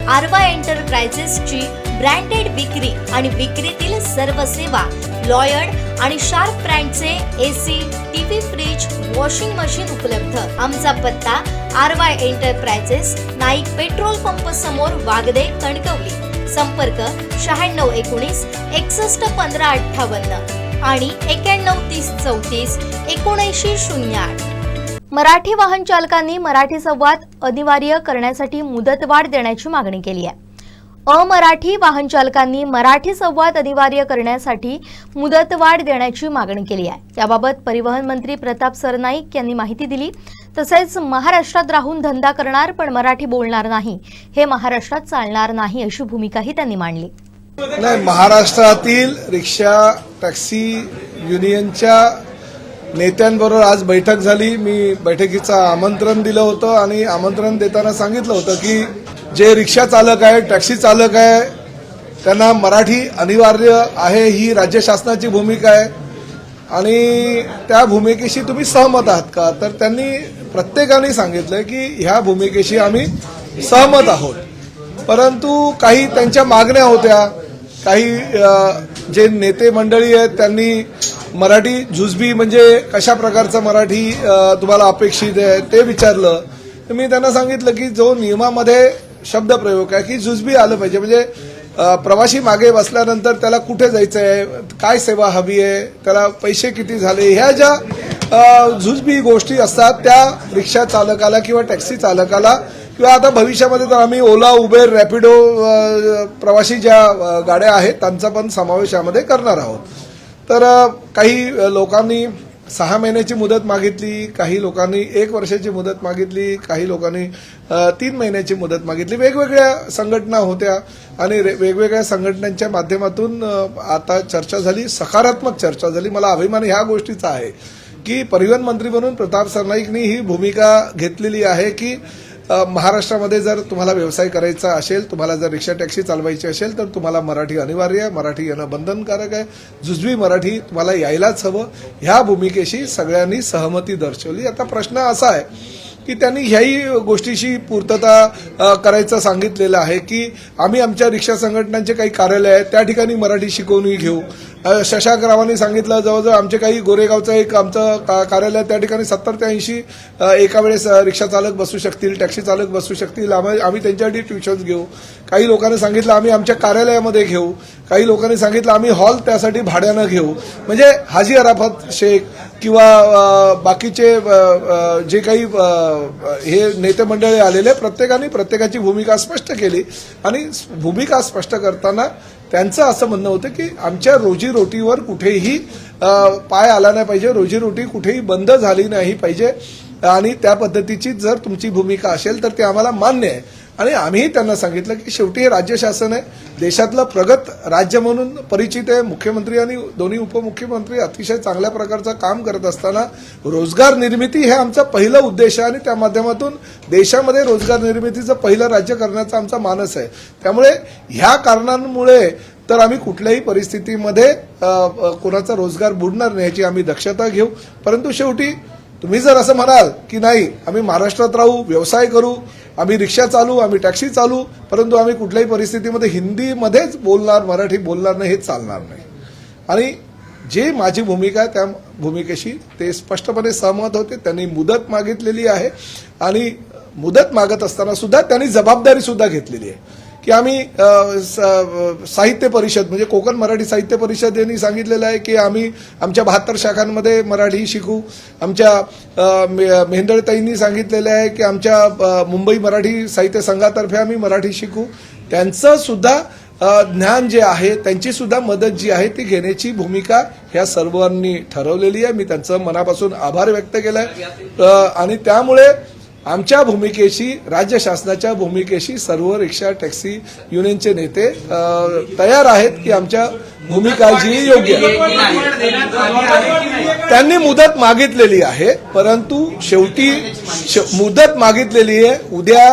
आरवा एंटरप्राइजेसची branded विक्री आणि विक्रीतील सर्व सेवा, लॉयड आणि शार्प ब्रँडचे AC, TV, fridge, washing machine उपलब्ध। आमचा पत्ता Aarva Enterprises, Naik petrol pump समोर, वागदे, कणकवली। संपर्क 9619 61 15 58 आणि 91 30 34 79 08। मराठी वाहन चालकांनी मराठी संवाद अनिवार्य करण्यासाठी मुदतवाढ देण्याची मागणी केली आहे। अमराठी वाहन चालकांनी मराठी संवाद अनिवार्य करण्यासाठी मुदतवाढ देण्याची मागणी केली आहे। याबाबत परिवहन मंत्री प्रताप सरनाईक यांनी माहिती दिली। तसेच महाराष्ट्रात राहून धंदा करणार पण मराठी बोलणार नाही, हे महाराष्ट्रात चालणार नाही अशी भूमिकाही त्यांनी मांडली। नाही, महाराष्ट्रातील रिक्षा टॅक्सी युनियनच्या नेत्यांबरोबर आज बैठक झाली। मी बैठकीचं आमंत्रण दिलं होतं आणि आमंत्रण देताना सांगितलं होतं की जे रिक्षा चालक आहे, टॅक्सी चालक आहे, त्यांना मराठी अनिवार्य आहे, ही राज्य शासनाची भूमिका आहे आणि त्या भूमिकेशी तुम्ही सहमत आहात का? तर त्यांनी प्रत्येकाने सांगितलं की ह्या भूमिकेशी आम्ही सहमत आहोत, परंतु काही त्यांच्या मागण्या होत्या। काही जे नेते मंडळी आहेत त्यांनी मराठी जुजबी म्हणजे कशा प्रकारचं मराठी तुम्हाला अपेक्षित आहे ते विचारलं। तर मी त्यांना सांगितलं की जो नियमामध्ये शब्द प्रयोग आहे की जुजबी आलं पाहिजे, म्हणजे प्रवासी मागे बसल्यानंतर त्याला कुठे जायचं आहे, काय सेवा हवी आहे, त्याला पैसे किती झाले, ह्या ज्या जुजबी गोष्टी असतात त्या रिक्षा चालकाला किंवा टॅक्सी चालकाला किंवा आता भविष्यामध्ये तर आम्ही ओला, उबेर, रॅपिडो प्रवासी ज्या गाड्या आहेत त्यांचा पण समावेश यामध्ये करणार आहोत। तर काही लोकांनी 6 महिन्याची मुदत मागितली, काही लोकांनी 1 वर्षाची मुदत मागितली, काही लोकांनी 3 महिन्याची मुदत मागितली। वेगवेगळ्या संघटना होत्या आणि वेगवेगळ्या संघटनांच्या माध्यमातून आता चर्चा झाली, सकारात्मक चर्चा झाली। मला अभिमान ह्या गोष्टीचा आहे की परिवहन मंत्री म्हणून प्रताप सरनाईकनी ही भूमिका घेतलेली आहे की महाराष्ट्रामध्ये जर तुम्हाला व्यवसाय करायचा असेल, तुम्हाला जर रिक्षा टॅक्सी चालवायची असेल तर तुम्हाला मराठी अनिवार्य आहे, मराठी येणं बंधनकारक आहे, जुजबी मराठी तुम्हाला यायलाच हवं। ह्या भूमिकेशी सगळ्यांनी सहमती दर्शवली। आता प्रश्न असा आहे की त्यांनी ह्याही गोष्टीशी पूर्तता करायचं सांगितलेलं आहे की आम्ही आमच्या रिक्षा संघटनांचे काही कार्यालय आहेत त्या ठिकाणी मराठी शिकवणी घेऊ। शशांक रावांनी सांगितलं जवळजवळ आमचे काही गोरेगावचं एक आमचं कार्यालय त्या ठिकाणी 70 ते 80 एका वेळेस रिक्षा चालक बसू शकतील, टॅक्सी चालक बसू शकतील, आम्ही त्यांच्यासाठी ट्युशन्स घेऊ। काही लोकांनी सांगितलं आम्ही आमच्या कार्यालयामध्ये घेऊ, काही लोकांनी सांगितलं आम्ही हॉल त्यासाठी भाड्यानं घेऊ। म्हणजे हाजी अराफत शेख किंवा बाकीचे जे काही हे नेते मंडळी आलेले प्रत्येकाने प्रत्येकाची भूमिका स्पष्ट केली आणि भूमिका स्पष्ट करताना त्यांचं असं म्हणणं होतं की आमच्या रोजीरोटीवर कुठेही पाय आला नाही पाहिजे, रोजीरोटी कुठेही बंद झाली नाही पाहिजे आणि त्या पद्धतीची जर तुमची भूमिका असेल तर ते आम्हाला मान्य आहे। आणि आम्हीही त्यांना सांगितलं की शेवटी हे राज्य शासन आहे, देशातलं प्रगत राज्य म्हणून परिचित आहे। मुख्यमंत्री आणि दोन्ही उपमुख्यमंत्री अतिशय चांगल्या प्रकारचं काम करत असताना रोजगार निर्मिती हे आमचं पहिलं उद्देश आहे आणि त्या माध्यमातून देशामध्ये रोजगार निर्मितीचं पहिलं राज्य करण्याचा आमचा मानस आहे। त्यामुळे ह्या कारणांमुळे तर आम्ही कुठल्याही परिस्थितीमध्ये कोणाचा रोजगार बुडणार नाही याची आम्ही दक्षता घेऊ। परंतु शेवटी तुम्ही जर असं म्हणाल की नाही आम्ही महाराष्ट्रात राहू, व्यवसाय करू, आम्ही रिक्षा चालू, आम्ही टॅक्सी चालू, परंतु आम्ही कुठल्याही परिस्थितीमध्ये हिंदीमध्येच बोलणार, मराठी बोलणार नाही, हे चालणार नाही। आणि जे माझी भूमिका आहे त्या भूमिकेशी ते स्पष्टपणे सहमत होते। त्यांनी मुदत मागितलेली आहे आणि मुदत मागत असताना सुद्धा त्यांनी जबाबदारी सुद्धा घेतलेली आहे की आम्ही साहित्य परिषद म्हणजे कोकण मराठी साहित्य परिषद यांनी सांगितलेलं आहे की आम्ही आमच्या 72 शाखांमध्ये मराठी शिकू। आमच्या मेहंदळताईंनी सांगितलेलं आहे की आमच्या मुंबई मराठी साहित्य संघातर्फे आम्ही मराठी शिकू। त्यांचं सुद्धा ज्ञान जे आहे, त्यांची सुद्धा मदत जी आहे ती घेण्याची भूमिका ह्या सर्वांनी ठरवलेली आहे। मी त्यांचं मनापासून आभार व्यक्त केलाय आणि त्यामुळे आमच्या भूमिकेशी, राज्य शासनाच्या भूमिकेशी सर्व रिक्षा टॅक्सी युनियनचे नेते तयार आहेत की आमच्या भूमिका जी योग्य आहे। त्यांनी मुदत मागितलेली आहे, परंतु शेवटी मुदत मागितलेली आहे। उद्या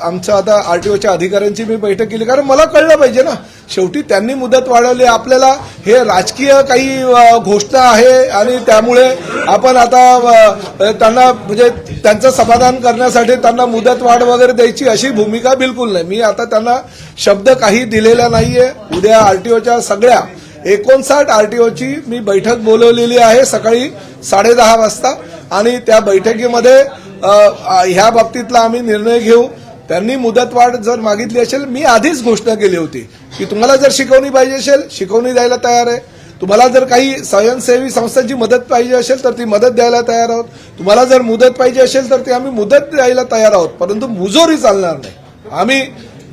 आमचं आता आरटीओच्या अधिकाऱ्यांची मी बैठक केली, कारण मला कळलं पाहिजे ना, शेवटी त्यांनी मुदत वाढवली। आपल्याला हे राजकीय काही घोषणा आहे आणि त्यामुळे आपण आता त्यांना म्हणजे त्यांचं समाधान करण्यासाठी त्यांना मुदतवाढ वगैरे द्यायची अशी भूमिका बिलकुल नाही. मी आता त्यांना शब्द काही दिलेला नाहीये. उद्या आरटीओच्या सगळ्या 59 आरटीओची मी बैठक बोलवलेली आहे सकाळी 10:30 वाजता आणि त्या बैठकीमध्ये ह्या बाबतीतला आम्ही निर्णय घेऊ. त्यांनी मुदतवाढ जर मागितली असेल, मी आधीच घोषणा केली होती की तुम्हाला जर शिकवणी पाहिजे असेल शिकवणी द्यायला तयार आहे. तुम्हाला जर काही स्वयंसेवी संस्थांची मदत पाहिजे असेल तर ती मदत द्यायला तयार आहोत. तुम्हाला जर मुदत पाहिजे असेल तर ती आम्ही मुदत द्यायला तयार आहोत. परंतु मुजोरी चालणार नाही. आम्ही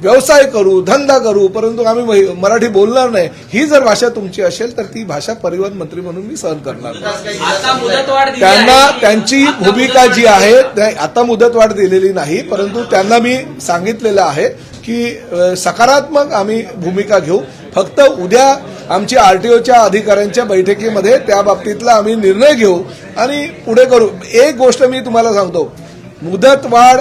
व्यवसाय करू, धंदा करू, परंतु आम्ही मराठी बोलणार नाही. ही जर भाषा तुमची असेल तर ती भाषा परिवहन मंत्री म्हणून मी सहन करणार नाही. त्यांना त्यांची भूमिका जी आहे, आता मुदतवाढ दिलेली नाही, परंतु त्यांना मी सांगितलेलं आहे की सकारात्मक आम्ही भूमिका घेऊ. फक्त उद्या आमची आरटीओच्या अधिकाऱ्यांच्या बैठकीमध्ये त्या बाबतीतला आम्ही निर्णय घेऊ आणि पुढे करू. एक गोष्ट मी तुम्हाला सांगतो, मुदतवाढ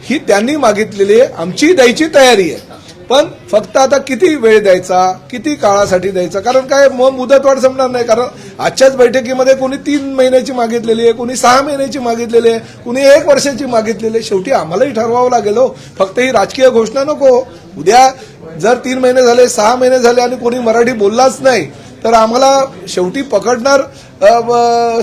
ही त्यांनी मागितलेली आहे, आमची द्यायची तयारी आहे. पण फक्त आता किती वेळ द्यायचा, किती काळासाठी द्यायचा, कारण काय मग मुदतवाढ संपणार नाही. कारण आजच्याच बैठकीमध्ये कोणी 3 महिन्याची मागितलेली आहे, कोणी 6 महिन्याची मागितलेली आहे, कोणी 1 वर्षाची मागितलेली आहे. शेवटी आम्हालाही ठरवावं लागेल हो. फक्त ही राजकीय घोषणा नको. उद्या जर 3 महिने झाले, 6 महिने झाले आणि कोणी मराठी बोललाच नाही तर आम्हाला शेवटी पकडणार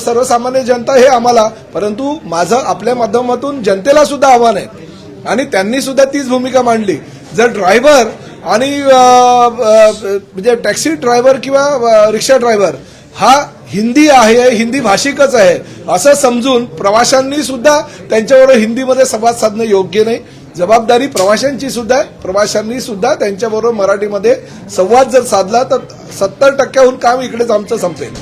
सर्वसामान्य जनता हे आम्हाला. परंतु माझं आपल्या माध्यमातून जनतेला सुद्धा आव्हान आहे आणि त्यांनी सुद्धा तीच भूमिका मांडली. जर ड्रायव्हर आणि म्हणजे टॅक्सी ड्रायव्हर किंवा रिक्षा ड्रायव्हर हा हिंदी आहे, हिंदी भाषिकच आहे असं समजून प्रवाशांनी सुद्धा त्यांच्याबरोबर हिंदीमध्ये संवाद साधणं योग्य नाही. जबाबदारी प्रवाशांची सुद्धा आहे. प्रवाशांनी सुद्धा त्यांच्याबरोबर मराठीमध्ये संवाद जर साधला तर 70% काम इकडेच आमचं संपेल.